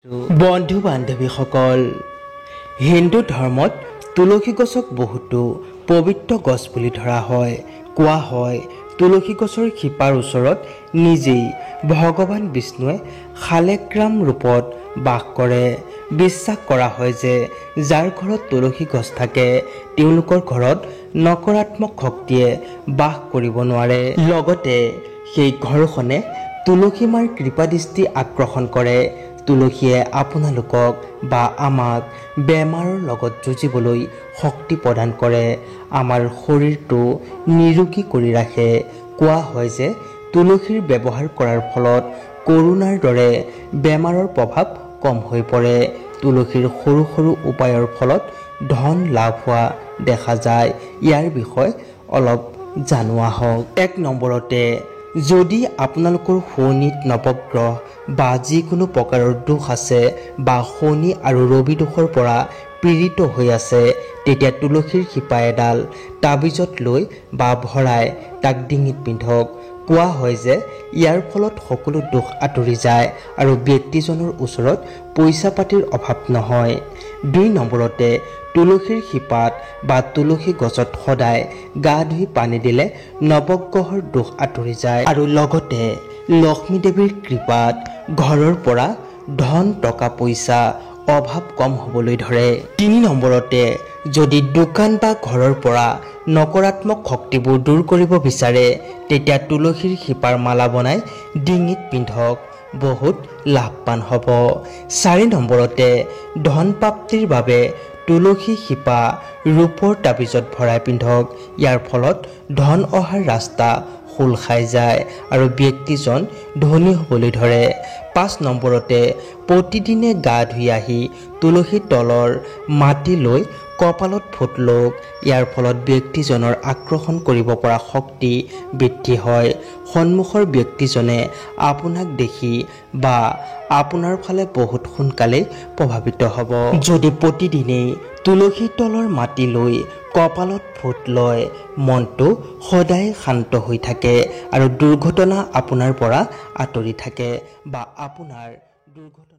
বন্ধু বান্ধৱীসকল, হিন্দু ধৰ্মত তুলসী গছক বহুতো পবিত্ৰ গছ বুলি ধৰা হয়। কোৱা হয় তুলসী গছৰ শিপাৰ ওচৰত নিজেই ভগৱান বিষ্ণুৱে শালেগ্ৰাম ৰূপত বাস কৰে। বিশ্বাস কৰা হয় যে যাৰ ঘৰত তুলসী গছ থাকে তেওঁলোকৰ ঘৰত নকাৰাত্মক শক্তিয়ে বাস কৰিব নোৱাৰে। লগতে সেই ঘৰখনে তুলসী মাৰ কৃপাদৃষ্টি আকৰ্ষণ কৰে। তুলসীয়ে আপোনালোকক বা আমাক বেমাৰৰ লগত যুঁজিবলৈ শক্তি প্ৰদান কৰে, আমাৰ শৰীৰটো নিৰোগী কৰি ৰাখে। কোৱা হয় যে তুলসীৰ ব্যৱহাৰ কৰাৰ ফলত কৰোনাৰ দৰে বেমাৰৰ প্ৰভাৱ কম হৈ পৰে। তুলসীৰ সৰু সৰু উপায়ৰ ফলত ধন লাভ হোৱা দেখা যায়। ইয়াৰ বিষয়ে অলপ জানো আহক। ১ নম্বৰতে, যদি আপোনালোকৰ শনিত নৱগ্ৰহ বা যিকোনো প্ৰকাৰৰ দোষ আছে বা শনি আৰু ৰবি দোষৰ পৰা পীড়িত হৈ আছে, তেতিয়া তুলসীৰ শিপা এডাল তাবিজত লৈ বা ভৰাই তাক ডিঙিত পিন্ধক। কোৱা হয় যে ইয়াৰ ফলত সকলো দোষ আঁতৰি যায় আৰু ব্যক্তিজনৰ ওচৰত পইচা পাতিৰ অভাৱ নহয়। ২ নম্বৰতে, তুলসীৰ শিপাত বা তুলসী গছত সদায় গা ধুই পানী দিলে নৱগ্ৰহৰ দোষ আঁতৰি যায় আৰু লগতে লক্ষ্মী দেৱীৰ কৃপাত ঘৰৰ পৰা ধন টকা পইচা অভাৱ কম হ'বলৈ ধৰে। ৩ নম্বৰতে, যদি দোকান বা ঘৰৰ পৰা নকাৰাত্মক শক্তিবোৰ দূৰ কৰিব বিচাৰে তেতিয়া তুলসীৰ শিপাৰ মালা বনাই ডিঙিত পিন্ধক, বহুত লাভৱান হ'ব। ৪ নম্বৰতে, ধন প্ৰাপ্তিৰ বাবে তুলসী শিপা ৰূপৰ তাবিজত ভৰাই পিন্ধক। ইয়াৰ ফলত ধন অহাৰ ৰাস্তা খোল খাই যায় আৰু ব্যক্তিজন ধনী হ'বলৈ ধৰে। ৫ নম্বৰতে, প্ৰতিদিনে গা ধুই আহি তুলসীৰ তলৰ মাটি লৈ কপালত ফোট লওক। ইয়াৰ ফলত ব্যক্তিজনৰ আকৰ্ষণ কৰিব পৰা শক্তি বৃদ্ধি হয়। সন্মুখৰ ব্যক্তিজনে আপোনাক দেখি বা আপোনাৰ ফালে বহুত সোনকালেই প্ৰভাৱিত হ'ব। যদি প্ৰতিদিনেই তুলসীৰ তলৰ মাটি লৈ কপালত ফোট লয়, মনটো সদায় শান্ত হৈ থাকে আৰু দুৰ্ঘটনা আপোনাৰ পৰা আঁতৰি থাকে বা আপোনাৰ দুৰ্ঘটনা